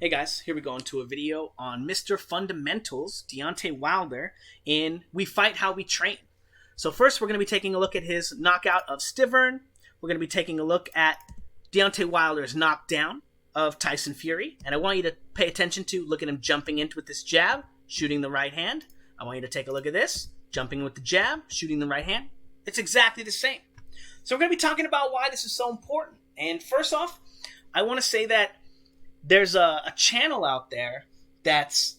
Hey guys, here we go into a video on Mr. Fundamentals, Deontay Wilder, in We Fight How We Train. So first we're going to be taking a look at his knockout of Stivern. We're going to be taking a look at Deontay Wilder's knockdown of Tyson Fury. And I want you to pay attention to, look at him jumping in with this jab, shooting the right hand. I want you to take a look at this, jumping with the jab, shooting the right hand. It's exactly the same. So we're going to be talking about why this is so important. And first off, I want to say that there's a channel out there that's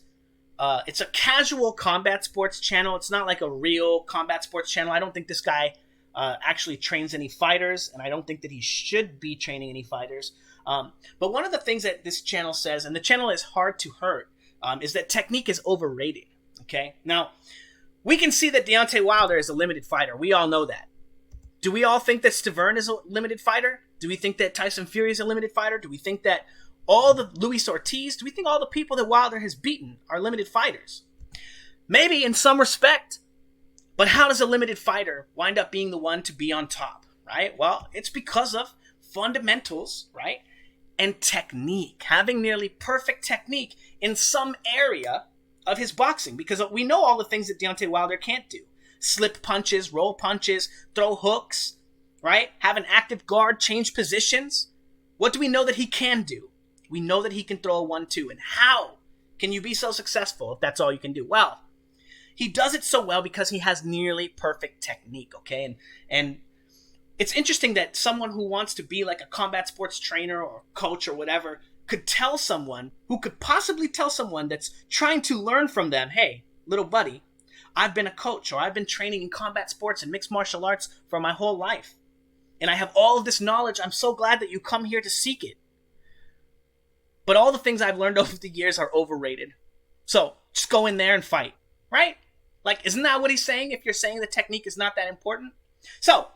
it's a casual combat sports channel. It's not like a real combat sports channel. I don't think this guy actually trains any fighters, and I don't think that he should be training any fighters. But one of the things that this channel says, and the channel is Hard to Hurt, is that technique is overrated. Okay, now we can see that Deontay Wilder is a limited fighter. We all know that. Do we all think that Stivern is a limited fighter? Do we think that Tyson Fury is a limited fighter? Do we think that all the Luis Ortiz, do we think all the people that Wilder has beaten are limited fighters? Maybe in some respect. But how does a limited fighter wind up being the one to be on top, right? Well, it's because of fundamentals, right? And technique. Having nearly perfect technique in some area of his boxing. Because we know all the things that Deontay Wilder can't do. Slip punches, roll punches, throw hooks, right? Have an active guard, change positions. What do we know that he can do? We know that he can throw a 1-2. And how can you be so successful if that's all you can do? Well, he does it so well because he has nearly perfect technique, okay? And it's interesting that someone who wants to be like a combat sports trainer or coach or whatever could tell someone, who could possibly tell someone that's trying to learn from them, hey, little buddy, I've been a coach or I've been training in combat sports and mixed martial arts for my whole life. And I have all of this knowledge. I'm so glad that you come here to seek it. But all the things I've learned over the years are overrated. So just go in there and fight, right? Like, isn't that what he's saying if you're saying the technique is not that important? So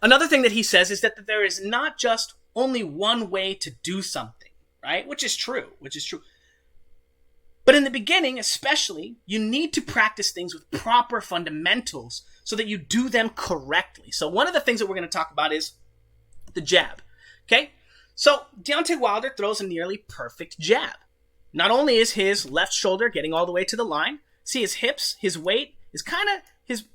another thing that he says is that there is not just only one way to do something, right? Which is true. But in the beginning, especially, you need to practice things with proper fundamentals so that you do them correctly. So one of the things that we're going to talk about is the jab, okay? So Deontay Wilder throws a nearly perfect jab. Not only is his left shoulder getting all the way to the line, see his hips, his weight is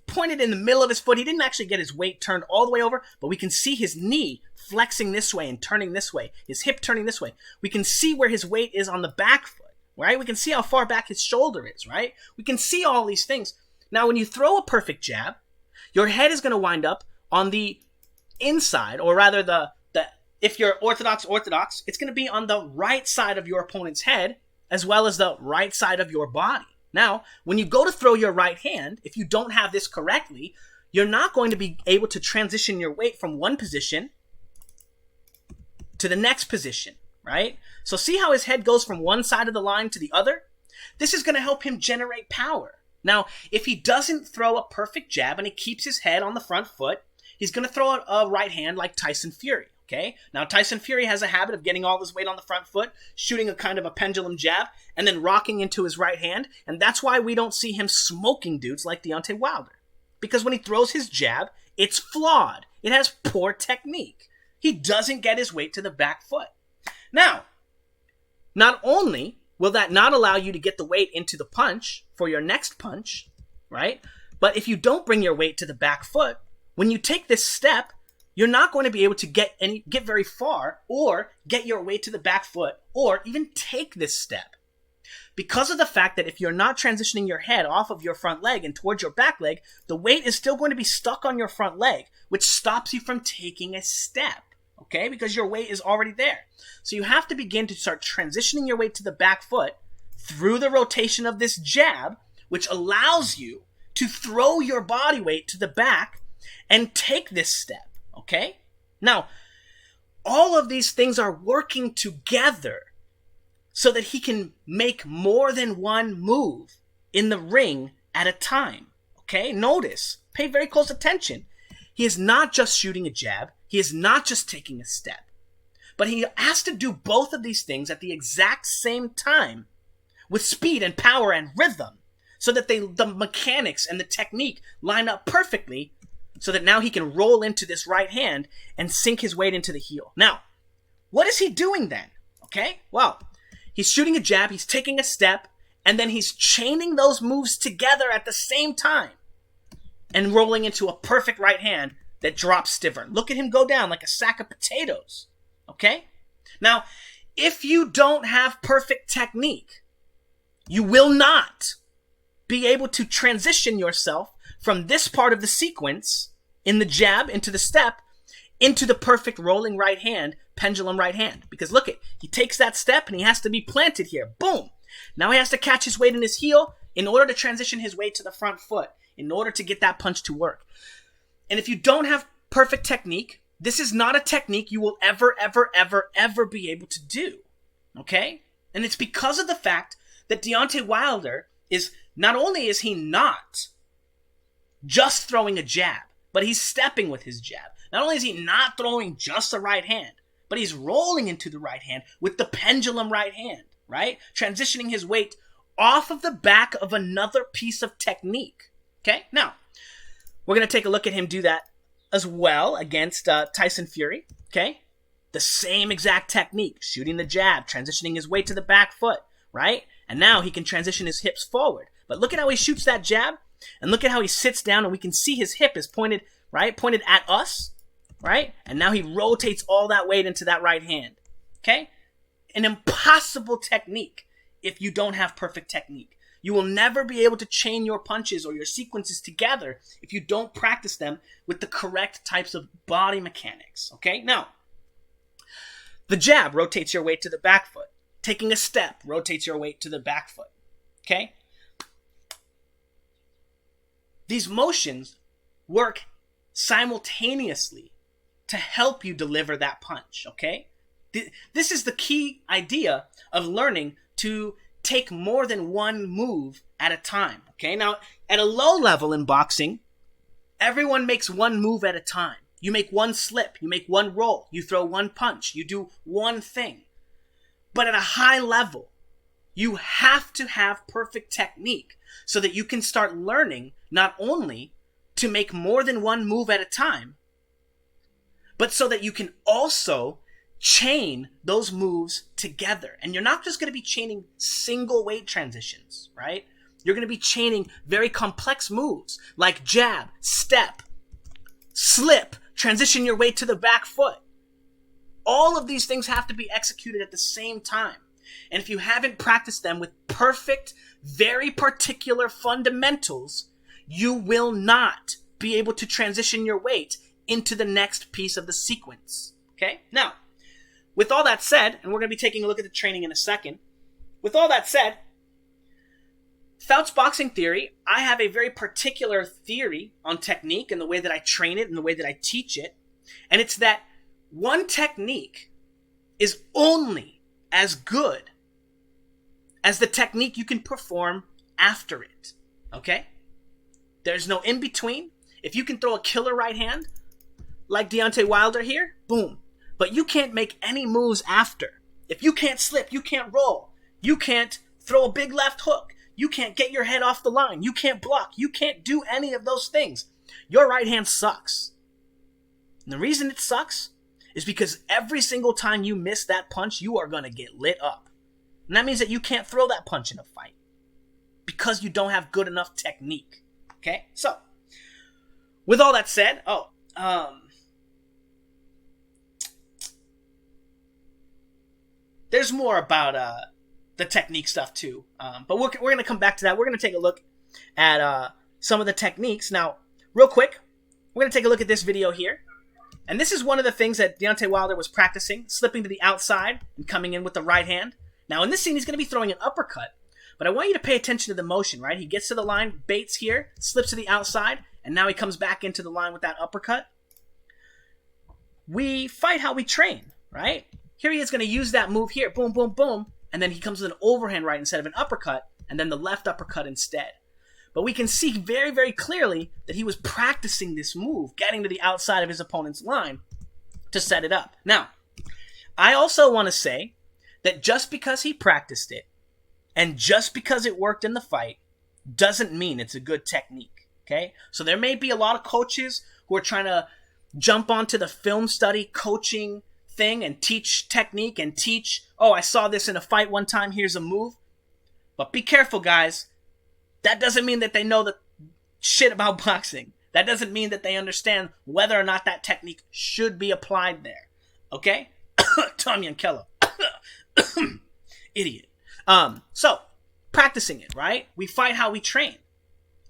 pointed in the middle of his foot. He didn't actually get his weight turned all the way over, but we can see his knee flexing this way and turning this way, his hip turning this way. We can see where his weight is on the back foot, right? We can see how far back his shoulder is, right? We can see all these things. Now, when you throw a perfect jab, your head is going to wind up on the inside, or rather if you're orthodox, it's going to be on the right side of your opponent's head, as well as the right side of your body. Now, when you go to throw your right hand, if you don't have this correctly, you're not going to be able to transition your weight from one position to the next position, right? So see how his head goes from one side of the line to the other? This is going to help him generate power. Now, if he doesn't throw a perfect jab and he keeps his head on the front foot, he's going to throw a right hand like Tyson Fury. Okay? Now, Tyson Fury has a habit of getting all his weight on the front foot, shooting a kind of a pendulum jab, and then rocking into his right hand, and that's why we don't see him smoking dudes like Deontay Wilder. Because when he throws his jab, it's flawed. It has poor technique. He doesn't get his weight to the back foot. Now, not only will that not allow you to get the weight into the punch for your next punch, right? But if you don't bring your weight to the back foot, when you take this step, you're not going to be able to get very far or get your weight to the back foot or even take this step. Because of the fact that if you're not transitioning your head off of your front leg and towards your back leg, the weight is still going to be stuck on your front leg, which stops you from taking a step, okay? Because your weight is already there. So you have to begin to start transitioning your weight to the back foot through the rotation of this jab, which allows you to throw your body weight to the back and take this step. Okay? Now, all of these things are working together so that he can make more than one move in the ring at a time. Okay? Notice, pay very close attention. He is not just shooting a jab. He is not just taking a step. But he has to do both of these things at the exact same time with speed and power and rhythm so that the mechanics and the technique line up perfectly, so that now he can roll into this right hand and sink his weight into the heel. Now, what is he doing then? Okay? Well, He's shooting a jab, he's taking a step, and then he's chaining those moves together at the same time and rolling into a perfect right hand that drops Stivern. Look at him go down like a sack of potatoes. Okay? Now, if you don't have perfect technique, you will not be able to transition yourself from this part of the sequence in the jab into the step into the perfect rolling right hand, pendulum right hand. Because look it, he takes that step and he has to be planted here. Boom. Now he has to catch his weight in his heel in order to transition his weight to the front foot, in order to get that punch to work. And if you don't have perfect technique, this is not a technique you will ever be able to do. Okay? And it's because of the fact that Deontay Wilder is, not only is he not just throwing a jab, but he's stepping with his jab. Not only is he not throwing just a right hand, but he's rolling into the right hand with the pendulum right hand, right? Transitioning his weight off of the back of another piece of technique. Okay? Now, we're going to take a look at him do that as well against Tyson Fury. Okay? The same exact technique. Shooting the jab, transitioning his weight to the back foot, right? And now he can transition his hips forward. But look at how he shoots that jab, and look at how he sits down, and we can see his hip is pointed, right? Pointed at us, right? And now he rotates all that weight into that right hand. Okay? An impossible technique if you don't have perfect technique. You will never be able to chain your punches or your sequences together if you don't practice them with the correct types of body mechanics. Okay? Now, the jab rotates your weight to the back foot. Taking a step rotates your weight to the back foot. Okay? These motions work simultaneously to help you deliver that punch. Okay? This is the key idea of learning to take more than one move at a time. Okay? Now, at a low level in boxing, everyone makes one move at a time. You make one slip, you make one roll, you throw one punch, you do one thing. But at a high level, you have to have perfect technique so that you can start learning not only to make more than one move at a time, but so that you can also chain those moves together. And you're not just going to be chaining single weight transitions, right? You're going to be chaining very complex moves like jab, step, slip, transition your weight to the back foot. All of these things have to be executed at the same time. And if you haven't practiced them with perfect, very particular fundamentals, you will not be able to transition your weight into the next piece of the sequence. Okay? Now, with all that said, and we're going to be taking a look at the training in a second. With all that said, Fouts boxing theory, I have a very particular theory on technique and the way that I train it and the way that I teach it. And it's that one technique is only as good as the technique you can perform after it. Okay? There's no in between. If you can throw a killer right hand, like Deontay Wilder here, boom. But you can't make any moves after. If you can't slip, you can't roll. You can't throw a big left hook. You can't get your head off the line. You can't block. You can't do any of those things. Your right hand sucks. And the reason it sucks is because every single time you miss that punch, you are going to get lit up. And that means that you can't throw that punch in a fight because you don't have good enough technique. Okay? So, with all that said, there's more about the technique stuff too. But we're going to come back to that. We're going to take a look at some of the techniques. Now, real quick, we're going to take a look at this video here. And this is one of the things that Deontay Wilder was practicing, slipping to the outside and coming in with the right hand. Now, in this scene, he's going to be throwing an uppercut. But I want you to pay attention to the motion, right? He gets to the line, baits here, slips to the outside, and now he comes back into the line with that uppercut. We fight how we train, right? Here he is going to use that move here, boom, boom, boom, and then he comes with an overhand right instead of an uppercut, and then the left uppercut instead. But we can see very, very clearly that he was practicing this move, getting to the outside of his opponent's line to set it up. Now, I also want to say that just because he practiced it, and just because it worked in the fight, doesn't mean it's a good technique, okay? So there may be a lot of coaches who are trying to jump onto the film study coaching thing and teach technique and teach, oh, I saw this in a fight one time, here's a move. But be careful, guys. That doesn't mean that they know the shit about boxing. That doesn't mean that they understand whether or not that technique should be applied there. Okay? Tom Yankello. Idiot. So, practicing it, right? We fight how we train.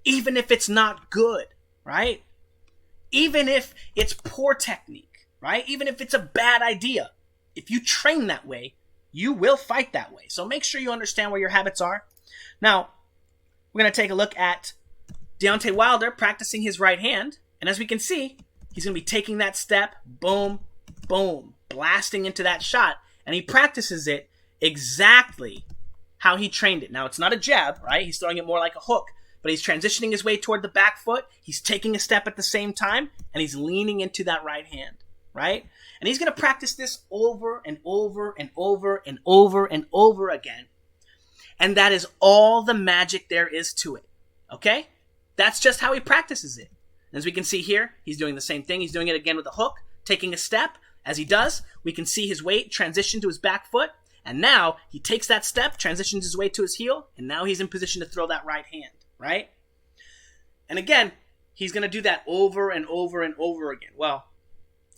Even if it's not good, right? Even if it's poor technique, right? Even if it's a bad idea. If you train that way, you will fight that way. So make sure you understand where your habits are. Now, we're going to take a look at Deontay Wilder practicing his right hand. And as we can see, he's going to be taking that step, boom, boom, blasting into that shot. And he practices it exactly how he trained it. Now, it's not a jab, right? He's throwing it more like a hook. But he's transitioning his way toward the back foot. He's taking a step at the same time. And he's leaning into that right hand, right? And he's going to practice this over and over and over and over and over again. And that is all the magic there is to it, okay? That's just how he practices it. As we can see here, he's doing the same thing. He's doing it again with a hook, taking a step. As he does, we can see his weight transition to his back foot. And now he takes that step, transitions his way to his heel, and now he's in position to throw that right hand, right? And again, he's going to do that over and over and over again. Well,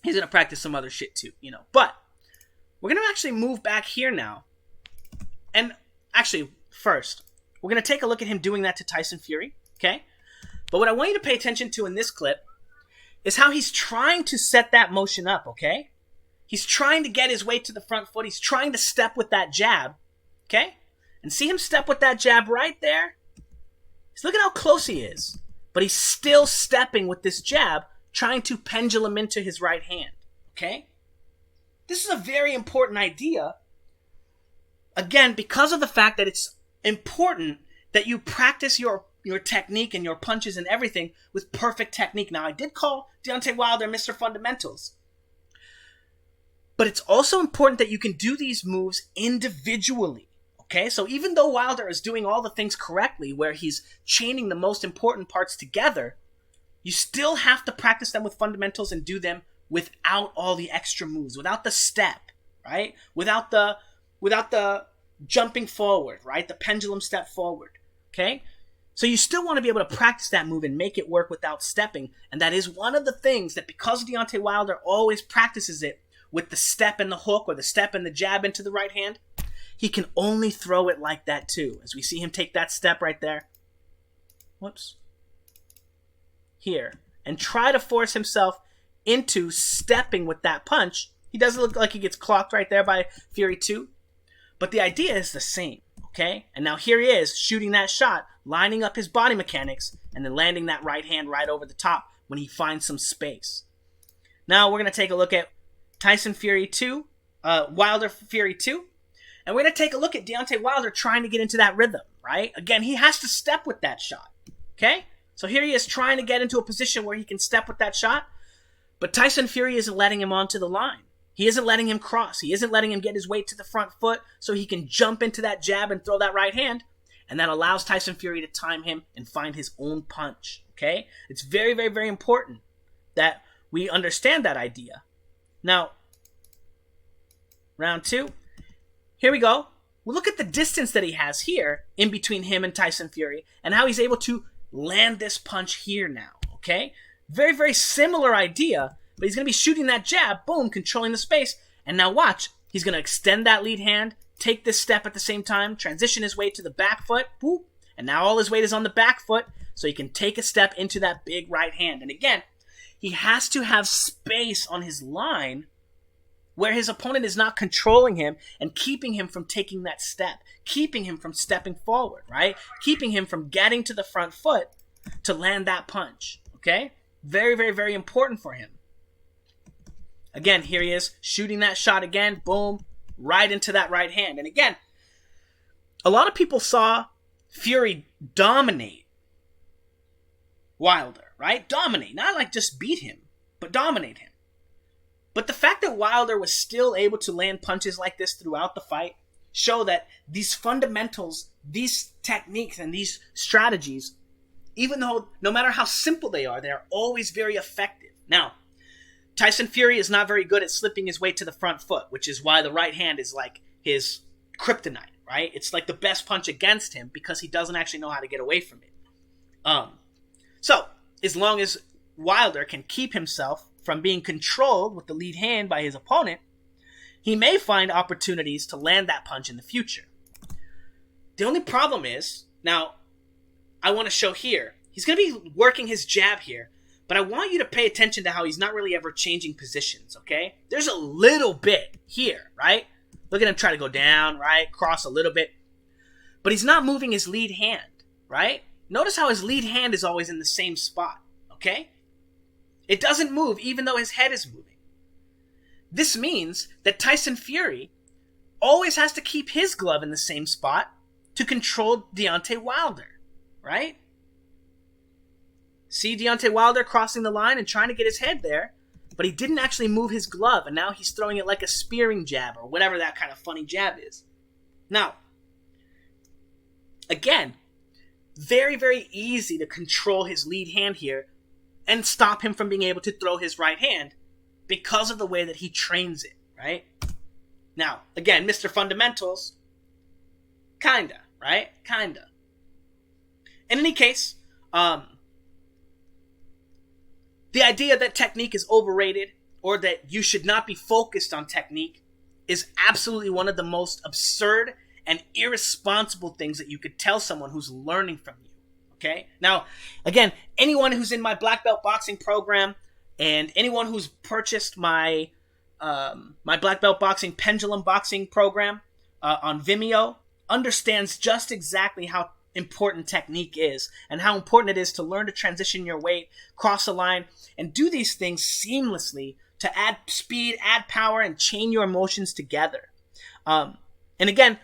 he's going to practice some other shit too, you know. But we're going to actually move back here now. And actually, first, we're going to take a look at him doing that to Tyson Fury, okay? But what I want you to pay attention to in this clip is how he's trying to set that motion up, okay? He's trying to get his weight to the front foot. He's trying to step with that jab, okay? And see him step with that jab right there? Look at how close he is. But he's still stepping with this jab, trying to pendulum into his right hand, okay? This is a very important idea. Again, because of the fact that it's important that you practice your technique and your punches and everything with perfect technique. Now, I did call Deontay Wilder Mr. Fundamentals. But it's also important that you can do these moves individually. Okay, so even though Wilder is doing all the things correctly, where he's chaining the most important parts together, you still have to practice them with fundamentals and do them without all the extra moves, without the step, right? Without the jumping forward, right? The pendulum step forward, okay? So you still want to be able to practice that move and make it work without stepping, and that is one of the things that, because Deontay Wilder always practices it with the step and the hook or the step and the jab into the right hand, he can only throw it like that too. As we see him take that step right there. Whoops. Here. And try to force himself into stepping with that punch. He doesn't look like he gets clocked right there by Fury 2. But the idea is the same. Okay? And now here he is shooting that shot, lining up his body mechanics, and then landing that right hand right over the top when he finds some space. Now we're going to take a look at Tyson Fury 2. Wilder Fury 2. And we're going to take a look at Deontay Wilder trying to get into that rhythm, right? Again, he has to step with that shot, okay? So here he is trying to get into a position where he can step with that shot, but Tyson Fury isn't letting him onto the line. He isn't letting him cross. He isn't letting him get his weight to the front foot so he can jump into that jab and throw that right hand, and that allows Tyson Fury to time him and find his own punch, okay? It's very, very, very important that we understand that idea. Now, round 2. Here we go. We'll look at the distance that he has here in between him and Tyson Fury and how he's able to land this punch here now, okay? Very, very similar idea, but he's going to be shooting that jab, boom, controlling the space. And now watch. He's going to extend that lead hand, take this step at the same time, transition his weight to the back foot, boop, and now all his weight is on the back foot, so he can take a step into that big right hand. And again, he has to have space on his line where his opponent is not controlling him and keeping him from taking that step, keeping him from stepping forward, right? Keeping him from getting to the front foot to land that punch, okay? Very, very, very important for him. Again, here he is shooting that shot again, boom, right into that right hand. And again, a lot of people saw Fury dominate Wilder, right? Dominate, not like just beat him, but dominate him. But the fact that Wilder was still able to land punches like this throughout the fight show that these fundamentals, these techniques, and these strategies, even though no matter how simple they are always very effective. Now, Tyson Fury is not very good at slipping his way to the front foot, which is why the right hand is like his kryptonite, right? It's like the best punch against him because he doesn't actually know how to get away from it. So, as long as Wilder can keep himself from being controlled with the lead hand by his opponent, he may find opportunities to land that punch in the future. The only problem is, now, I want to show here, he's going to be working his jab here, but I want you to pay attention to how he's not really ever changing positions, okay? There's a little bit here, right? Look at him try to go down, right? Cross a little bit. But he's not moving his lead hand, right? Notice how his lead hand is always in the same spot, okay? It doesn't move even though his head is moving. This means that Tyson Fury always has to keep his glove in the same spot to control Deontay Wilder, right? See Deontay Wilder crossing the line and trying to get his head there, but he didn't actually move his glove, and now he's throwing it like a spearing jab or whatever that kind of funny jab is. Now, again, very, very easy to control his lead hand here and stop him from being able to throw his right hand because of the way that he trains it, right? Now, again, Mr. Fundamentals, kinda, right? Kinda. In any case, the idea that technique is overrated or that you should not be focused on technique is absolutely one of the most absurd and irresponsible things that you could tell someone who's learning from you, okay? Now, again, anyone who's in my black belt boxing program and anyone who's purchased my my black belt boxing pendulum boxing program on Vimeo understands just exactly how important technique is and how important it is to learn to transition your weight, cross a line, and do these things seamlessly to add speed, add power, and chain your emotions together. And again,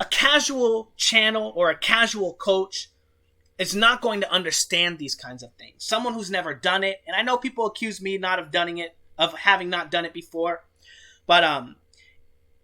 a casual channel or a casual coach is not going to understand these kinds of things. Someone who's never done it, and I know people accuse me of having not done it before, but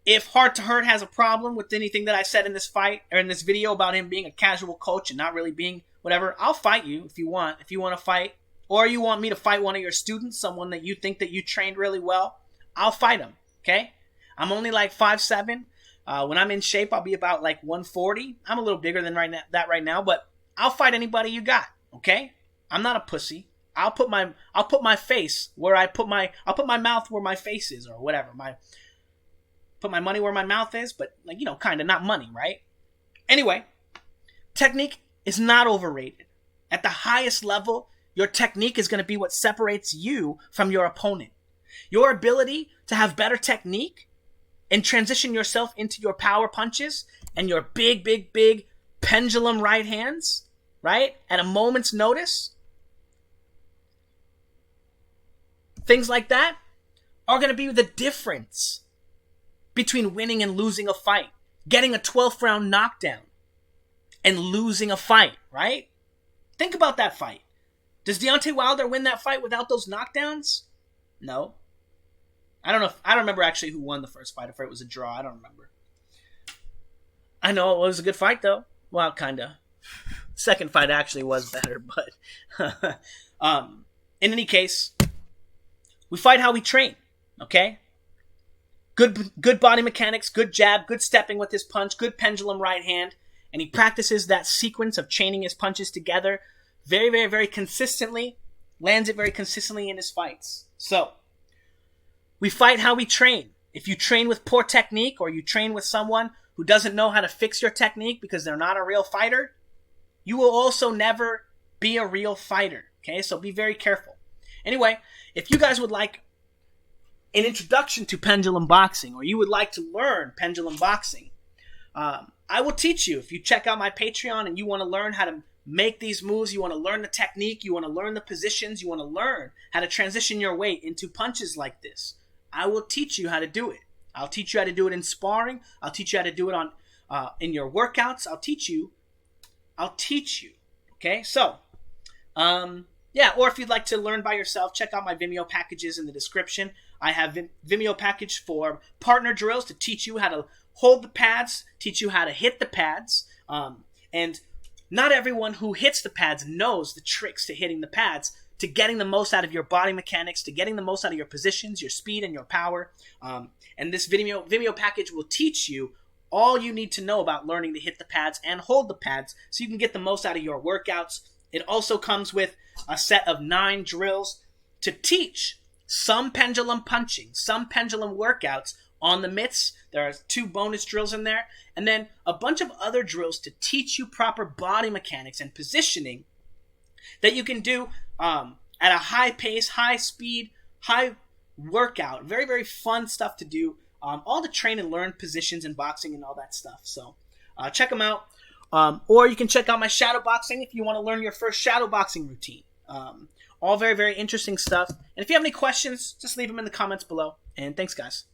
if Heart to Hurt has a problem with anything that I said in this fight or in this video about him being a casual coach and not really being whatever, I'll fight you if you want. If you want to fight, or you want me to fight one of your students, someone that you think that you trained really well, I'll fight him, okay? I'm only like 5'7". When I'm in shape, I'll be about like 140. I'm a little bigger than right now, but I'll fight anybody you got, okay? I'm not a pussy. I'll put my face where I'll put my mouth where my face is, or whatever. Put my money where my mouth is, but like, kind of not money, right? Anyway, technique is not overrated. At the highest level, your technique is going to be what separates you from your opponent. Your ability to have better technique and transition yourself into your power punches and your big, big, big pendulum right hands, right? At a moment's notice. Things like that are going to be the difference between winning and losing a fight. Getting a 12th round knockdown and losing a fight, right? Think about that fight. Does Deontay Wilder win that fight without those knockdowns? No. I don't remember actually who won the first fight. If it was a draw, I don't remember. I know it was a good fight though. Well, kinda. Second fight actually was better, but in any case, we fight how we train, okay? Good body mechanics, good jab, good stepping with his punch, good pendulum right hand, and he practices that sequence of chaining his punches together very, very, very consistently, lands it very consistently in his fights. So, we fight how we train. If you train with poor technique or you train with someone who doesn't know how to fix your technique because they're not a real fighter, you will also never be a real fighter, okay? So be very careful. Anyway, if you guys would like an introduction to pendulum boxing, or you would like to learn pendulum boxing, I will teach you. If you check out my Patreon and you want to learn how to make these moves, you want to learn the technique, you want to learn the positions, you want to learn how to transition your weight into punches like this, I will teach you how to do it. I'll teach you how to do it in sparring. I'll teach you how to do it on in your workouts. I'll teach you. Okay, so yeah, or if you'd like to learn by yourself, check out my Vimeo packages in the description. I have Vimeo package for partner drills to teach you how to hold the pads, teach you how to hit the pads. And not everyone who hits the pads knows the tricks to hitting the pads to getting the most out of your body mechanics, to getting the most out of your positions, your speed, and your power. And this Vimeo package will teach you all you need to know about learning to hit the pads and hold the pads so you can get the most out of your workouts. It also comes with a set of 9 drills to teach some pendulum punching, some pendulum workouts on the mitts. There are 2 bonus drills in there, and then a bunch of other drills to teach you proper body mechanics and positioning that you can do at a high pace, high speed, high workout. Very, very fun stuff to do. All the train and learn positions in boxing and all that stuff. So check them out. Or you can check out my shadow boxing if you want to learn your first shadow boxing routine. All very, very interesting stuff. And if you have any questions, just leave them in the comments below. And thanks, guys.